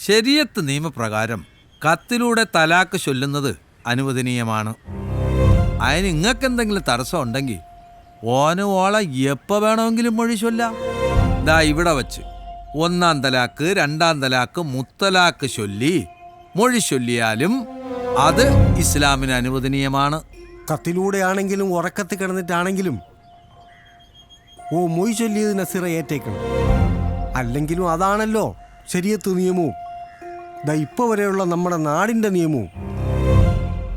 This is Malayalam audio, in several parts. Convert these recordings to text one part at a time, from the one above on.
ശരീഅത്ത് നിയമപ്രകാരം കത്തിലൂടെ തലാക്ക് ചൊല്ലുന്നത് അനുവദനീയമാണ്. അതിന് നിങ്ങൾക്കെന്തെങ്കിലും തടസ്സം ഉണ്ടെങ്കിൽ ഓന് ഓളെ എപ്പോൾ വേണമെങ്കിലും മൊഴി ചൊല്ലാം. ദാ ഇവിടെ വച്ച് 1-ാം തലാക്ക് 2-ാം തലാക്ക് മുത്തലാക്ക് ചൊല്ലി മൊഴി ചൊല്ലിയാലും അത് ഇസ്ലാമിന് അനുവദനീയമാണ്. കത്തിലൂടെ ആണെങ്കിലും ഉറക്കത്തിൽ കിടന്നിട്ടാണെങ്കിലും മൊഴി ചൊല്ലിയത് നസീറ ഏറ്റേക്കണം. അല്ലെങ്കിലും അതാണല്ലോ ശരീഅത്ത് നിയമവും ഇപ്പോൾ വരെയുള്ള നമ്മുടെ നാടിൻ്റെ നിയമവും.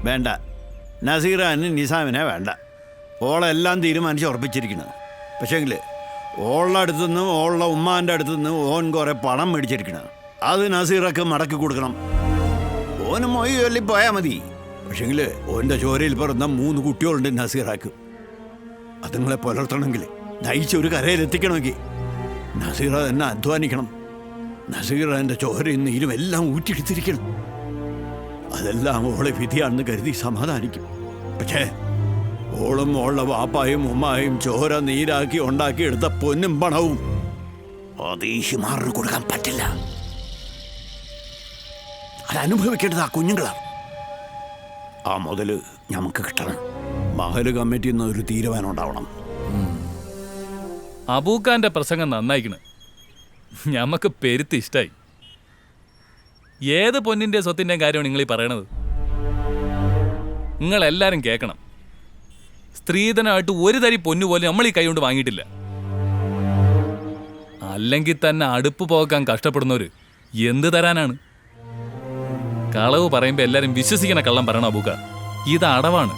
വേണ്ട, നസീറാന് നിസാമിനെ വേണ്ട. ഓളെല്ലാം തീരുമാനിച്ച് ഉറപ്പിച്ചിരിക്കണം. പക്ഷേങ്കിൽ ഓളുടെ അടുത്തുനിന്നും ഓളുടെ ഉമ്മാൻ്റെ അടുത്തുനിന്നും ഓൻ കുറേ പണം മേടിച്ചിരിക്കണം. അത് നസീറക്ക് മടക്കി കൊടുക്കണം. ഓന് മൊഴി ചൊല്ലി പോയാൽ മതി. പക്ഷേങ്കിൽ ഓൻ്റെ ചോരയിൽ പിറന്ന 3 കുട്ടികളുണ്ട് നസീറാക്ക്. അതുങ്ങളെ പുലർത്തണമെങ്കിൽ നയിച്ചൊരു കരയിലെത്തിക്കണമെങ്കിൽ നസീറ തന്നെ അധ്വാനിക്കണം. നസീറ എൻ്റെ ചോരയും നീരും എല്ലാം ഊറ്റിയെടുത്തിരിക്കണം. അതെല്ലാം ഓളെ വിധിയാണെന്ന് കരുതി സമാധാനിക്കും. പക്ഷേ ഓളും ഓളുടെ വാപ്പായും ഉമ്മായും ചോര നീരാക്കി ഉണ്ടാക്കിയെടുത്ത പൊന്നും പണവും അത് ഈ ഹിമാറിന് കൊടുക്കാൻ പറ്റില്ല. അതനുഭവിക്കേണ്ടത് ആ കുഞ്ഞുങ്ങളാണ്. ആ മുതൽ നമുക്ക് കിട്ടണം. മഹല് കമ്മിറ്റിയിൽ നിന്ന് ഒരു തീരുമാനം ഉണ്ടാവണം. അബൂക്കാന്റെ പ്രസംഗം നന്നായിക്കണ്. ഞമ്മക്ക് പെരുത്ത് ഇഷ്ടായി. ഏത് പൊന്നിന്റെ സ്വത്തിൻ്റെയും കാര്യമാണ് നിങ്ങൾ ഈ പറയണത്? നിങ്ങളെല്ലാരും കേൾക്കണം. സ്ത്രീധനമായിട്ട് ഒരു തരി പൊന്നു പോലും നമ്മൾ ഈ കൈ കൊണ്ട് വാങ്ങിയിട്ടില്ല. അല്ലെങ്കിൽ തന്നെ അടുപ്പ് പോകാൻ കഷ്ടപ്പെടുന്നവര് എന്ത് തരാനാണ്? കളവ് പറയുമ്പോൾ എല്ലാരും വിശ്വസിക്കണ കള്ളം പറയണം അബൂക്ക. ഇത് അടവാണ്.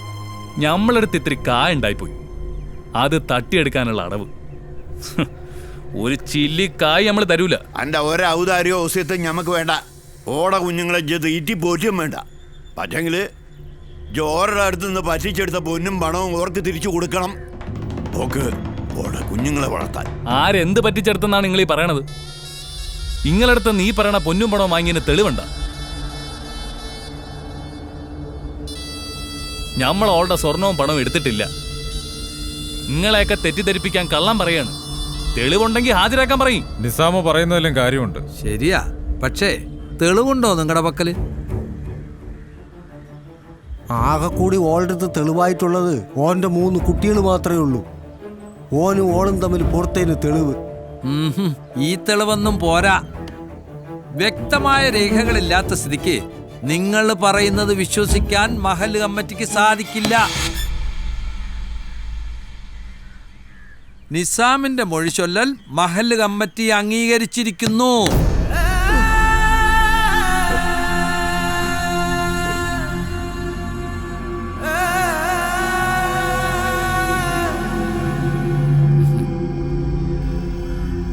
നമ്മളെടുത്ത് ഇത്തിരി കായുണ്ടായിപ്പോയി. അത് തട്ടിയെടുക്കാനുള്ള അടവ്. ഒരു ചില്ലിക്കായ് നമ്മൾ തരൂല. എൻ്റെ ഒരൗദാര്യോ ഔസ്യത്തും ഞമ്മക്ക് വേണ്ട. ഓട കുഞ്ഞുങ്ങളെ തീറ്റി പോറ്റും വേണ്ട. പക്ഷെങ്കിൽ ജോറുടെ അടുത്ത് നിന്ന് പറ്റിച്ചെടുത്ത പൊന്നും പണവും ഓർക്ക് തിരിച്ചു കൊടുക്കണം. ഓക്ക് ഓട കുഞ്ഞുങ്ങളെ വളർത്താൻ. ആരെന്ത് പറ്റിച്ചെടുത്തെന്നാണ് നിങ്ങൾ ഈ പറയണത്? നിങ്ങളടുത്ത് നീ പറയണ പൊന്നും പണവും വാങ്ങിയതിന് തെളിവുണ്ട? നമ്മൾ ഓളുടെ സ്വർണവും പണവും എടുത്തിട്ടില്ല. നിങ്ങളെയൊക്കെ തെറ്റിദ്ധരിപ്പിക്കാൻ കള്ളം പറയാണ്. തെളിവുണ്ടെങ്കിൽ ഹാജരാക്കാൻ പറയും. നിസാമ പറയുന്നതിലും കാര്യമുണ്ട്. ശരിയാ, പക്ഷേ തെളിവുണ്ടോ നിങ്ങളുടെ പക്കല്? ആകെ കൂടി ഓളുടെ അടുത്ത് തെളിവായിട്ടുള്ളത് ഓൻ്റെ 3 കുട്ടികൾ മാത്രമേ ഉള്ളൂ. ഓനും ഓളും തമ്മിൽ പുറത്തേന് തെളിവ്. ഈ തെളിവൊന്നും പോരാ. വ്യക്തമായ രേഖകളില്ലാത്ത സ്ഥിതിക്ക് നിങ്ങൾ പറയുന്നത് വിശ്വസിക്കാൻ മഹല്ല് കമ്മിറ്റിക്ക് സാധിക്കില്ല. നിസാമിന്റെ മൊഴി ചൊല്ലൽ മഹല്ല് കമ്മിറ്റി അംഗീകരിച്ചിരിക്കുന്നു.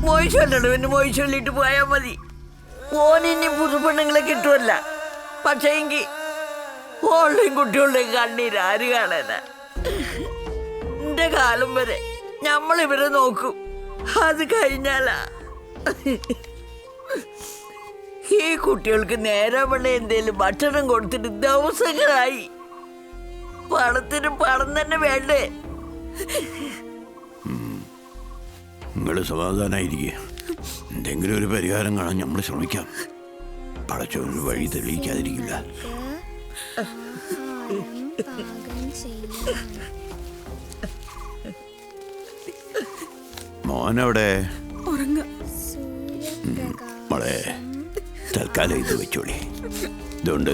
മൊഴി ചൊല്ലണവന് മൊഴി ചൊല്ലിട്ട് പോയാൽ മതി. ഓനിനി പുതുപ്പെണ്ണുങ്ങളെ കിട്ടുമല്ല. പക്ഷേ എങ്കിൽ ഓളുടെയും കുട്ടികളുടെയും കണ്ണീര് ആര് കാണാനാ? എന്റെ കാലം വരെ നമ്മളിവരെ നോക്കും. അത് കഴിഞ്ഞാലാ ഈ കുട്ടികൾക്ക് നേരെ വേണ്ട എന്തേലും ഭക്ഷണം കൊടുത്തിട്ട് ദിവസങ്ങളായി. പണത്തിന് പണം തന്നെ വേണ്ടേ? നിങ്ങൾ സമാധാനായിരിക്കുക. എന്തെങ്കിലും ഒരു പരിഹാരം കാണാൻ നമ്മൾ ശ്രമിക്കാം. പടച്ചൊരു വഴി തെളിയിക്കാതിരിക്കില്ല. മോനവിടെ മോളെ തൽക്കാലം ഇത് വെച്ചോളി. ഇതുകൊണ്ട്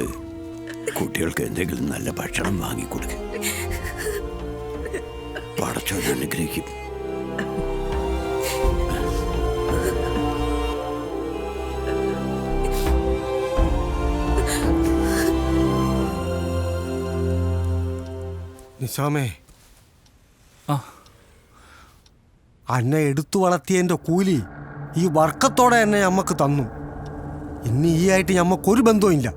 കുട്ടികൾക്ക് എന്തെങ്കിലും നല്ല ഭക്ഷണം വാങ്ങിക്കൊടുക്കുക. പടച്ചോൻ അനുഗ്രഹിക്കും. നിസാമേ, അന്നെ എടുത്തു വളർത്തിയതിൻ്റെ കൂലി ഈ വർക്കത്തോടെ എന്നെ ഞമ്മക്ക് തന്നു. ഇനി ഈ ആയിട്ട് ഞമ്മക്കൊരു ബന്ധവും ഇല്ല.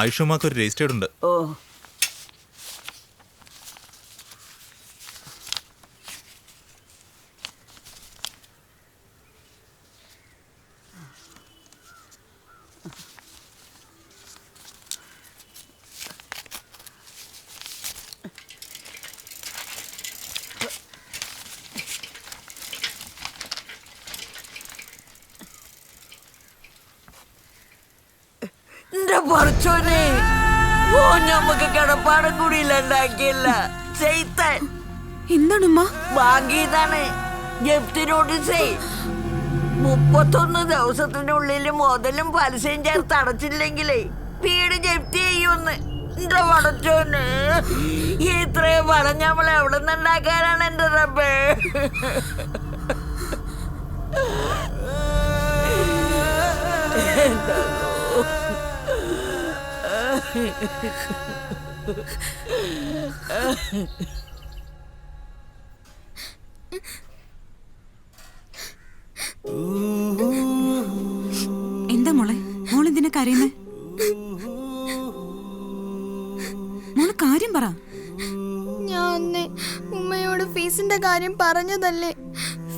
ഐഷുമാക്ക് ഒരു രജിസ്റ്റേർഡ് ഉണ്ട്. ഓ, പറിച്ചോനെ ഓ ഞമ്മക്ക് കിടപ്പാടം കൂടി ഇല്ലാണ്ടാക്കിയല്ല ചെയ്താൻ എന്താണുമ്മ? ബാങ്കിതാണ് ജപ്തി നോട്ടീസേ 31 ദിവസത്തിനുള്ളിൽ മുതലും പലിശയും ചേർത്ത് അടച്ചില്ലെങ്കിലേ വീട് ജപ്തി ചെയ്യൊന്ന്. എന്റെ പടച്ചോന് ഇത്രയും പണം നമ്മൾ എവിടെ നിന്നുണ്ടാക്കാനാണ് എന്റെ റബ്ബേ. എന്താ മോളെ, മോളെന്തിനാ കരയുന്നേ? മോള് കാര്യം പറ. ഞാൻ അന്ന് ഉമ്മയോട് ഫീസിന്റെ കാര്യം പറഞ്ഞതല്ലേ.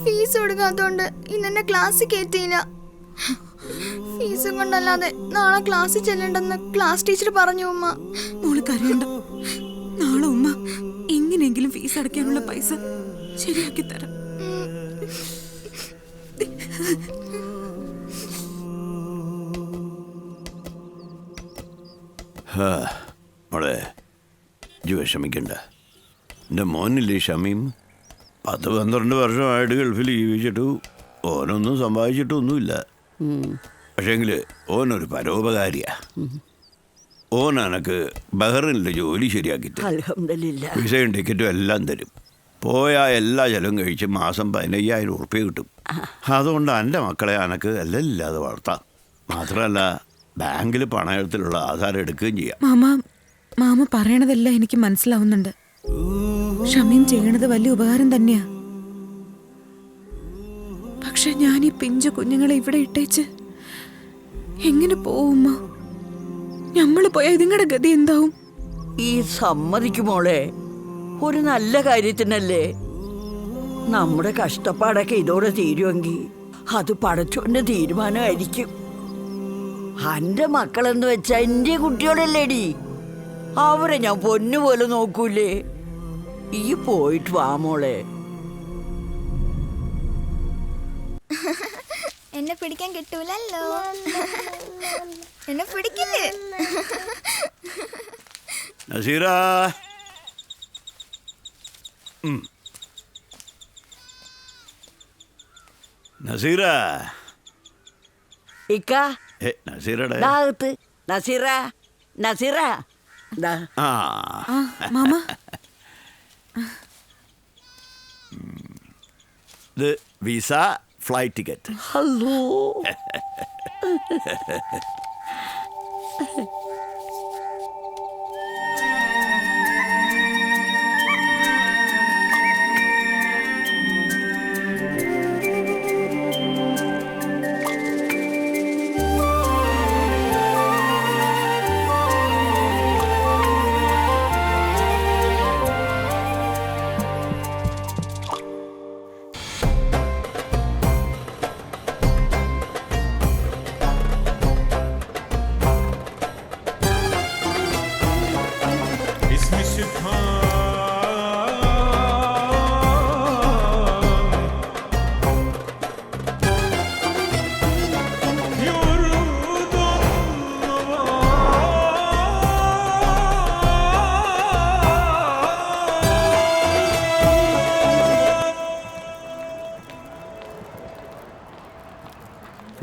ഫീസ് കൊടുക്കാത്തോണ്ട് ഇന്നെന്നെ ക്ലാസ്സിൽ കയറ്റിയില്ല. ഫീസും കൊണ്ടല്ലാതെ നാളെ ക്ലാസ്സിൽ ചെല്ലണ്ടെന്ന് ക്ലാസ് ടീച്ചർ പറഞ്ഞു ഉമ്മ. മോള് കരയണ്ട. നാളെ ഉമ്മ എങ്ങനെയെങ്കിലും ഫീസ് അടയ്ക്കാനുള്ള പൈസ ശരിയാക്കി തരാം. മോളെ ഇജ്ജ് വിഷമിക്കണ്ട. എൻ്റെ മോനില്ലേ ഷമീം, 10-12 വർഷമായിട്ട് ഗൾഫിൽ ജീവിച്ചിട്ടു ഓനൊന്നും സമ്പാദിച്ചിട്ടൊന്നുമില്ല. പക്ഷേങ്കിൽ ഓനൊരു പരോപകാരിയാ. ഓൻ എനക്ക് ബഹ്റിനിൽ ജോലി ശരിയാക്കി തരും. അൽഹംദുലില്ലാ. വിസയും ടിക്കറ്റും എല്ലാം തരും. പോയാൽ എല്ലാ ചെലവും കഴിച്ച് മാസം 15,000 ഉറുപ്പ്യ കിട്ടും. അതുകൊണ്ട് എൻ്റെ മക്കളെ എനക്ക് എല്ലാം ഇല്ലാതെ വളർത്താം. മാത്രമല്ല ബാങ്കിൽ പണയത്തിലുള്ള ആധാരം എടുക്കുകയും ചെയ്യാം. മാമ പറയണതെല്ലാം എനിക്ക് മനസ്സിലാവുന്നുണ്ട്. ഷമീം ചെയ്യണത് വലിയ ഉപകാരം തന്നെയാ. പക്ഷെ ഞാൻ ഈ പിഞ്ചു കുഞ്ഞുങ്ങളെ ഇവിടെ ഇട്ടേച്ച് എങ്ങനെ പോവുമ്മ? ഞമ്മള് പോയാ ഇതിങ്ങടെ ഗതി എന്താവും? ഈ സമ്മതിക്കുമോളെ, ഒരു നല്ല കാര്യത്തിനല്ലേ. നമ്മുടെ കഷ്ടപ്പാടൊക്കെ ഇതോടെ തീരുമെങ്കിൽ അത് പടച്ചോന്റെ തീരുമാനമായിരിക്കും. എന്റെ മക്കളെന്ന് വെച്ചാ എന്റെ കുട്ടിയോടല്ലേടി, അവരെ ഞാൻ പൊന്നുപോലെ നോക്കൂലേ. ഈ പോയിട്ട് വാ മോളെ. എന്നെ പിടിക്കാൻ കിട്ടൂലല്ലോ. എന്നെ പിടിക്കില്ലേ? നസീറ, നസീറ, ഇക്ക നസീറയുടെ ദാഹത്ത്. നസീറ, നസീറ ദാ. ആ മാമ ഇത് visa flight ticket. Hello.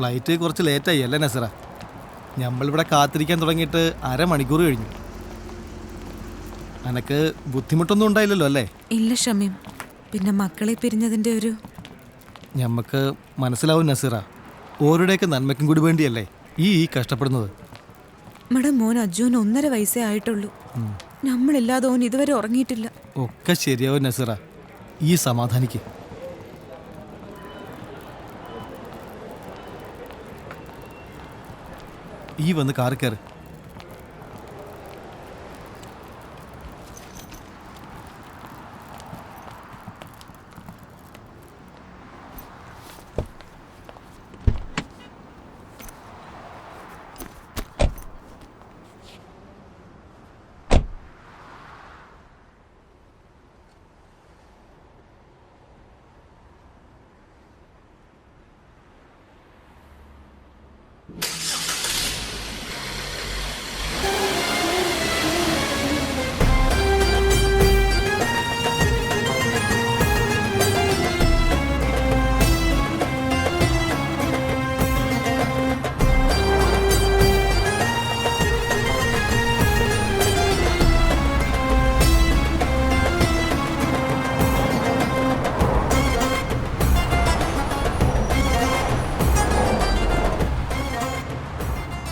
Flight കുറച്ച് ലേറ്റായി അല്ലേ നസറ? നമ്മളിവിടെ കാത്തിരിക്കാൻ തുടങ്ങിയിട്ട് അരമണിക്കൂർ കഴിഞ്ഞു. അനക്ക് ബുദ്ധിമുട്ടൊന്നും ഉണ്ടായില്ലല്ലോ അല്ലേ? ഇല്ല ഷമീം, പിന്നെ മക്കളെ പിരിഞ്ഞതിന്റെ ഒരു ഞമ്മക്ക് മനസ്സിലാവും നസീറ. ഓരോടെയൊക്കെ നന്മയ്ക്കും കൂടി വേണ്ടിയല്ലേ ഈ കഷ്ടപ്പെടുന്നത്. നമ്മുടെ മോൻ അജുവിന് 1.5 വയസ്സേ ആയിട്ടുള്ളൂ. നമ്മളില്ലാതെ ഓൻ ഇതുവരെ ഉറങ്ങിയിട്ടില്ല. ഒക്കെ ശരിയാവും നസീറ, ഈ സമാധാനിക്ക്. ഈ വന്ന് കാറി കയറി.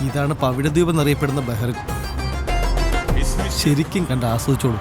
ഇതാണ് പവിഴദ്വീപ് എന്നറിയപ്പെടുന്ന ബഹ്റിൻ. ശരിക്കും കണ്ട് ആസ്വദിച്ചോളൂ.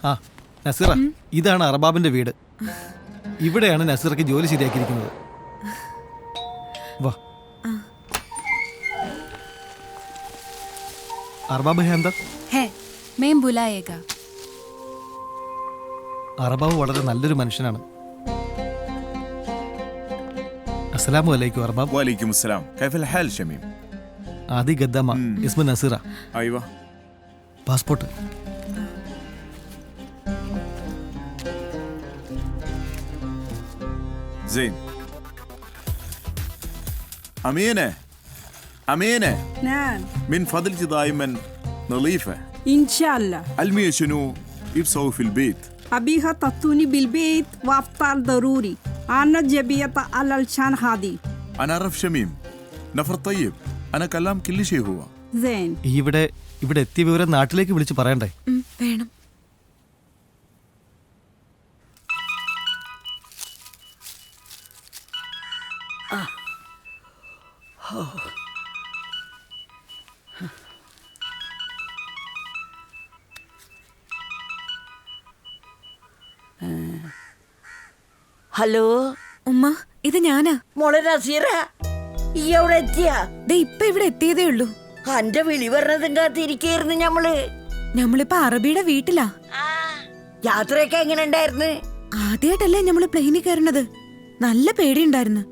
ആ നസീറ, ഇതാണ് അർബാബിന്റെ വീട്. ഇവിടെയാണ് നസീറയ്ക്ക് ജോലി ശരിയാക്കിയിരിക്കുന്നത്. വാ. അർബാബ് है अंदर? है, मैं बुलाएगा. അർബാബ് വളരെ നല്ലൊരു മനുഷ്യനാണ്. അസ്സലാമു അലൈക്കും അർബാബ്. वालेकुम अस्सलाम. كيف الحال شميم? ആദി ഗദ്ദാമ, ഇസ്മ നസീറ. ايوه. പാസ്പോർട്ട്. زين. أمينة أمينة. نعم. من فضلك دائما نظيفة. إن شاء الله. علمي شنو يبسوي في البيت؟ أبيها تطوني بالبيت وأفطار ضروري. أنا جبية على الشان هذه. أنا أعرف شميم نفر طيب. أنا كلام كل شيء هو. زين. ഇവിടെ എത്തിയ വിവരം നാട്ടിലേക്ക് വിളിച്ച് പറയണ്ടേ? വേണം. ഹലോ ഉമ്മ, ഇത് ഞാനാ. മോളെ നസീറ, ഈ എവിടെ എത്തിയാ? ദേ ഇപ്പൊ ഇവിടെ എത്തിയതേ ഉള്ളൂ. അന്റെ വിളി പറഞ്ഞതും കാത്തിരിക്കായിരുന്നു ഞമ്മള്. നമ്മളിപ്പോ അറബിയുടെ വീട്ടിലാ. യാത്രയൊക്കെ എങ്ങനെ ഉണ്ടായിരുന്നു? ആദ്യമായിട്ടല്ലേ നമ്മള് പ്ലെയിനിൽ കയറണത്. നല്ല പേടിയുണ്ടായിരുന്നു.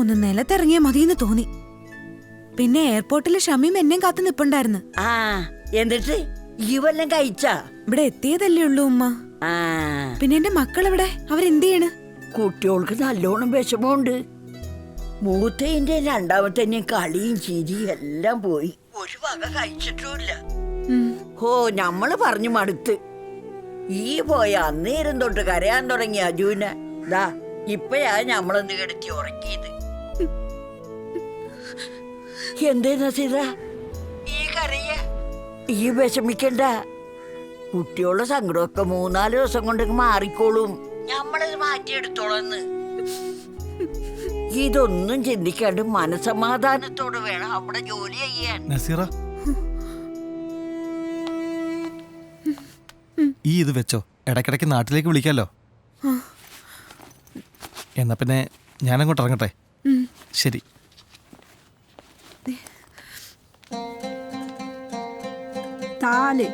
ഒന്ന് നിലത്തിറങ്ങിയാ മതിയെന്ന് തോന്നി. പിന്നെ എയർപോർട്ടിൽ ഷമീം എന്നെയും കാത്തു നിപ്പുണ്ടായിരുന്നു. ആ, എന്നിട്ട് ഈ വല്ലം കഴിച്ചാ? ഇവിടെ എത്തിയതല്ലേ ഉള്ളൂ ഉമ്മ. ആ, പിന്നെ എന്റെ മക്കളെവിടെ? അവരെന്ത് ചെയ്യണ്? കുട്ടികൾക്ക് നല്ലോണം വിഷമമുണ്ട്. മൂത്തേന്റെ രണ്ടാമത്തെ കളിയും ചിരിയും എല്ലാം പോയി. ഒരു വക കഴിച്ചിട്ടുമില്ല. ഓ, ഞമ്മള് പറഞ്ഞു മടുത്ത്. ഈ പോയ അന്നേരം തൊട്ട് കരയാൻ തുടങ്ങി അജുന. ദാ ഇപ്പഴാ ഞമ്മളൊന്ന് കിടത്തി ഉറക്കിയത്. എന്തേ നസീറ ഈ കരയ? ഈ വിഷമിക്കണ്ട. കുട്ടികളുടെ സങ്കടമൊക്കെ 3-4 ദിവസം കൊണ്ട് മാറിക്കോളും. ഞമ്മളത് മാറ്റിയെടുത്തോളന്ന്. ഇതൊന്നും ചിന്തിക്കാണ്ട് മനസമാധാനത്തോടെ വേണം അവിടെ ജോലി ചെയ്യാൻ. നസീറ, ഈ ഇത് വെച്ചോ, ഇടയ്ക്കിടയ്ക്ക് നാട്ടിലേക്ക് വിളിക്കാലോ. എന്നാ പിന്നെ ഞാനങ്ങോട്ട് ഇറങ്ങട്ടെ. ശരി. تعالي.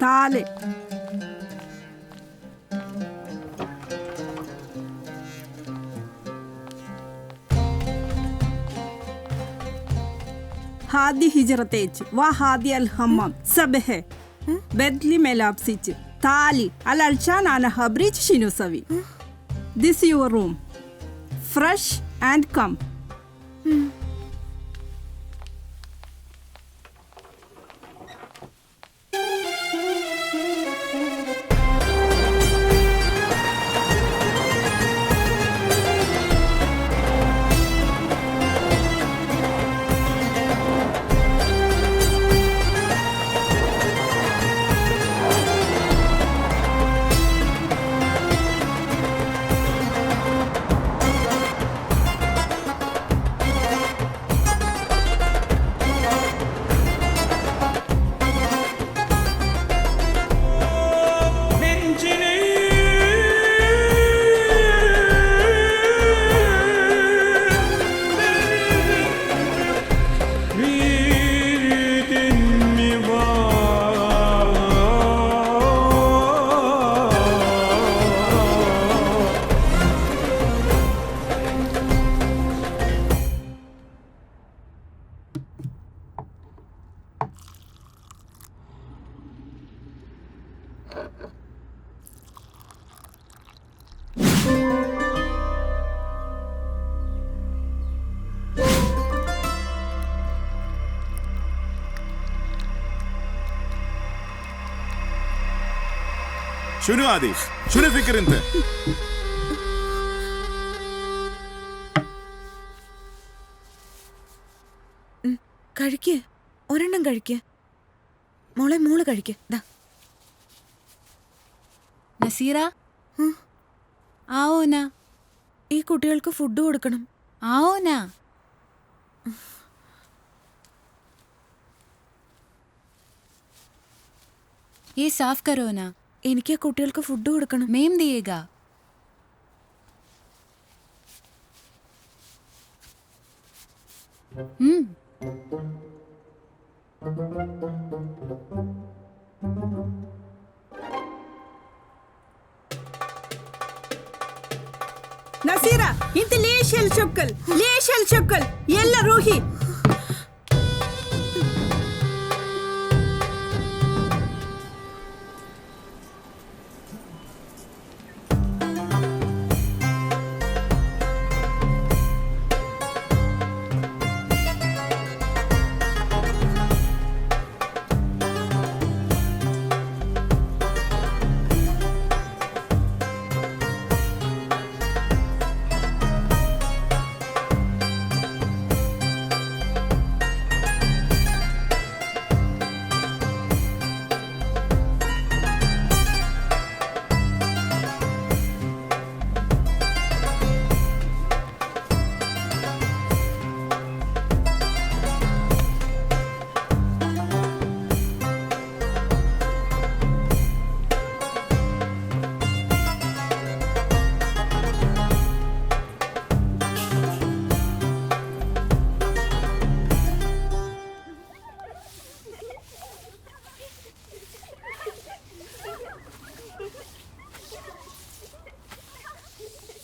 تعالي. هذه هجرتك وهذه الحمام سبه بدلي ملابسك. تعالي علشان أنا هبريك شنو سوي. This your room. Fresh and come. شنو هذه؟ شنو فكر انت؟ കഴിക്ക്, ഒരെണ്ണം കഴിക്ക്. മോളെ മോള് കഴിക്ക്. ദാ. നസീറ आओ ना. ഈ കുട്ടികൾക്ക് ഫുഡ് കൊടുക്കണം. आओ ना. ये साफ करो ना. എനിക്ക് ആ കുട്ടികൾക്ക് ഫുഡ് കൊടുക്കണം. मेम दिएगा. نصيرة انت ليش هالشكل؟ ليش هالشكل؟ يلا روحي.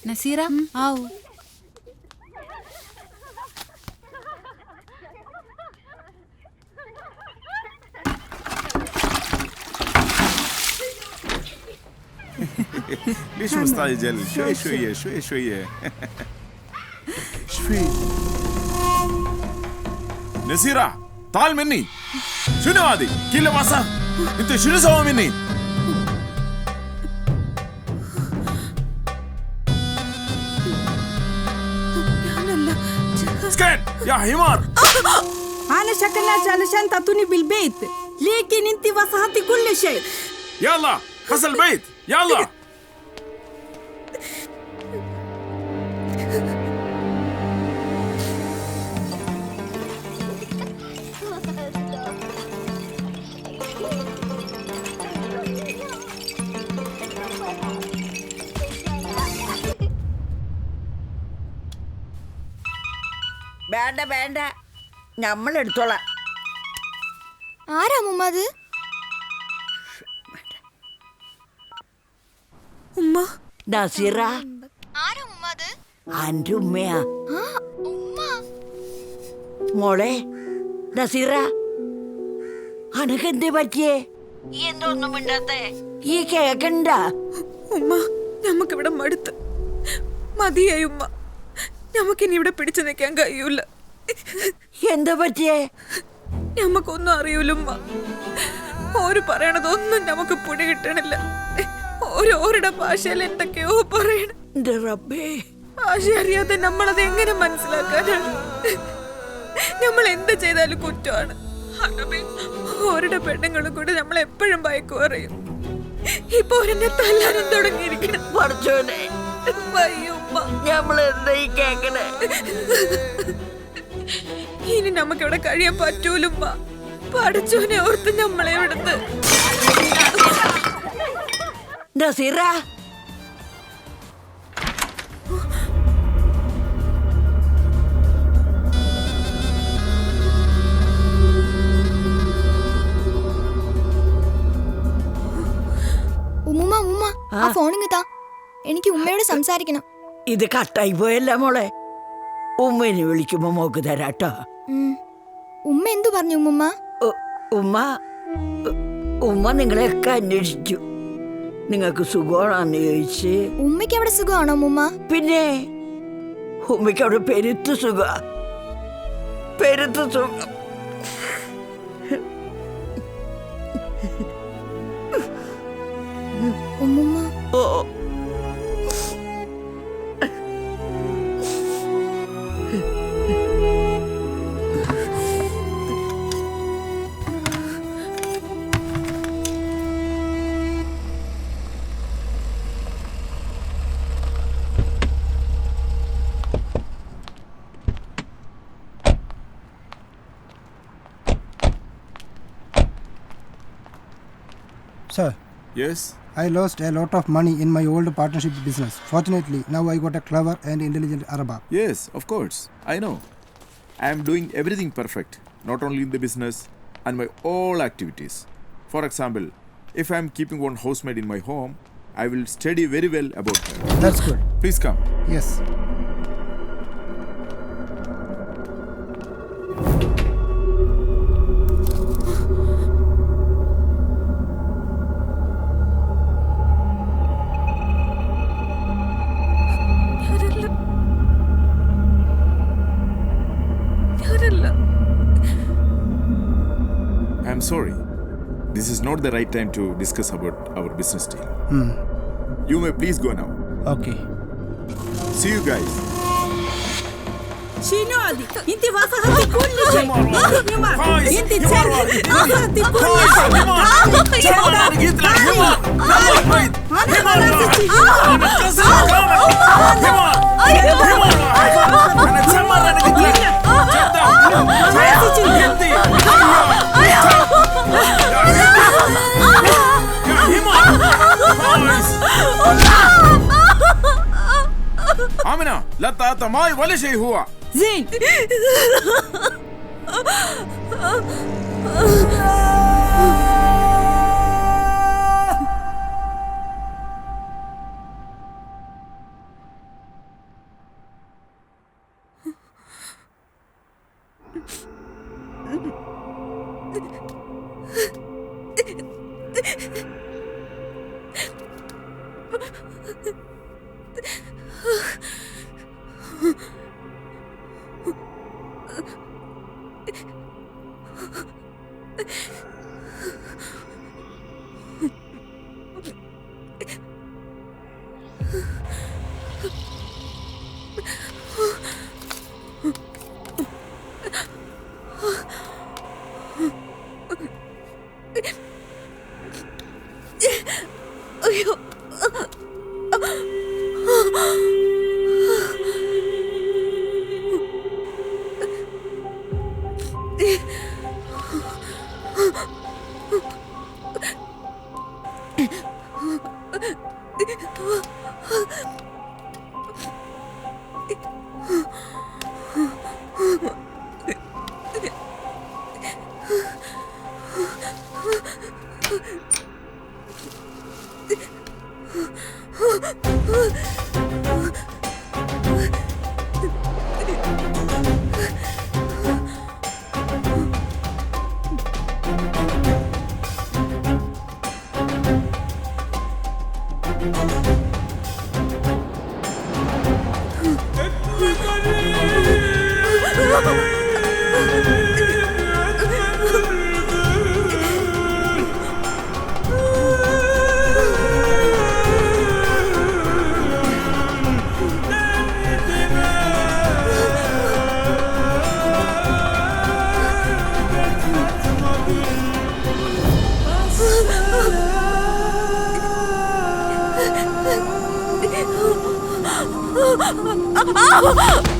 नसीरा आओ. ليش مستعجل؟ شوي شوية شوي شوية. شوي. نسيرة تعال مني. شنو هذه؟ كيلو ماسة؟ انت شنو سوى مني؟ اسكت يا حمار. أنا شكلت علشان تعطوني بالبيت، لكن أنت وسختي كل شيء. يلا غسل البيت يلا. വേണ്ട വേണ്ട, നമ്മൾ എടുത്തോളാം. ആരാ അമ്മൂമ്മ അത്? ഉമ്മ. നസീറ. ആരാ അമ്മൂമ്മ അത്? അന്റെ ഉമ്മയാ. ആ ഉമ്മ. മോളെ നസീറ, അനക്കെന്തേ പറ്റിയേ? ഈ എന്തൊന്നും മിണ്ടാത്തേ? ഈ കേക്കണ്ട. ഉമ്മ, നമുക്കിവിടെ മടുത്ത് മതിയായി ഉമ്മ. നമുക്കിനി ഇവിടെ പിടിച്ചു നിൽക്കാൻ കഴിയൂല. എന്താ പറ്റിയേ? നമുക്കൊന്നും അറിയൂല ഉമ്മ. ഓര് പറയണതൊന്നും നമുക്ക് പിടി കിട്ടണില്ല. ഓരോരുടെ ഭാഷയിൽ എന്തൊക്കെയോ പറയണം. ഭാഷ അറിയാതെ നമ്മളത് എങ്ങനെ മനസ്സിലാക്കാനാണ്? നമ്മൾ എന്ത് ചെയ്താലും കുറ്റമാണ്. ഓരുടെ പെണ്ണുങ്ങളും കൂടെ നമ്മൾ എപ്പോഴും ഭയക്കു പറയും. ഇപ്പൊ ഒരെന്നെ തല്ലാനും തുടങ്ങിയിരിക്കണം. പഠിച്ചോനെ, ഇനി നമുക്കിവിടെ കഴിയാൻ പറ്റൂലുമ്മ. പഠിച്ചോനെ ഓർത്ത് നമ്മളെ ഇവിടുന്ന്. നസീറ, ഉമ്മ ഉമ്മ ആ ഫോണിങ് താ, എനിക്ക് ഉമ്മയോട് സംസാരിക്കണം. ഇത് കട്ടായി പോയല്ല മോളെ. ഉമ്മനെ വിളിക്കുമ്പോ മോക്ക് തരാട്ടോ. ഉമ്മ എന്തു പറഞ്ഞു ഉമ്മ? ഉമ്മ നിങ്ങളെയൊക്കെ അന്വേഷിച്ചു. നിങ്ങൾക്ക് സുഖമാണെന്ന് ചോദിച്ച്. ഉമ്മയ്ക്ക് അവിടെ സുഖമാണോ ഉമ്മ? പിന്നെ ഉമ്മയ്ക്ക് അവിടെ പെരുത്ത് സുഖ. പെരുത്ത് സുഖം. ഉമ്മുമ്മ Sir, Yes? I lost a lot of money in my old partnership business. Fortunately, now I got a clever and intelligent Arabab. Yes, of course. I know. I am doing everything perfect, not only in the business and my all activities. For example, if I am keeping one housemaid in my home, I will study very well about her. That's good. Please come. Yes. I am sorry. This is not the right time to discuss about our business deal. You may please go now. Okay. See you guys. شنو هذه؟ انت وسختي كل شيء. حمار انت تسرقي وسختي كل شيء. انا قلت لك حمار. انا خلاص انا اتكسر كامل. حمار. انا اتسمر انا قلت لك. آمنة لا تعطى ماي ولا شيء هو زين Ah!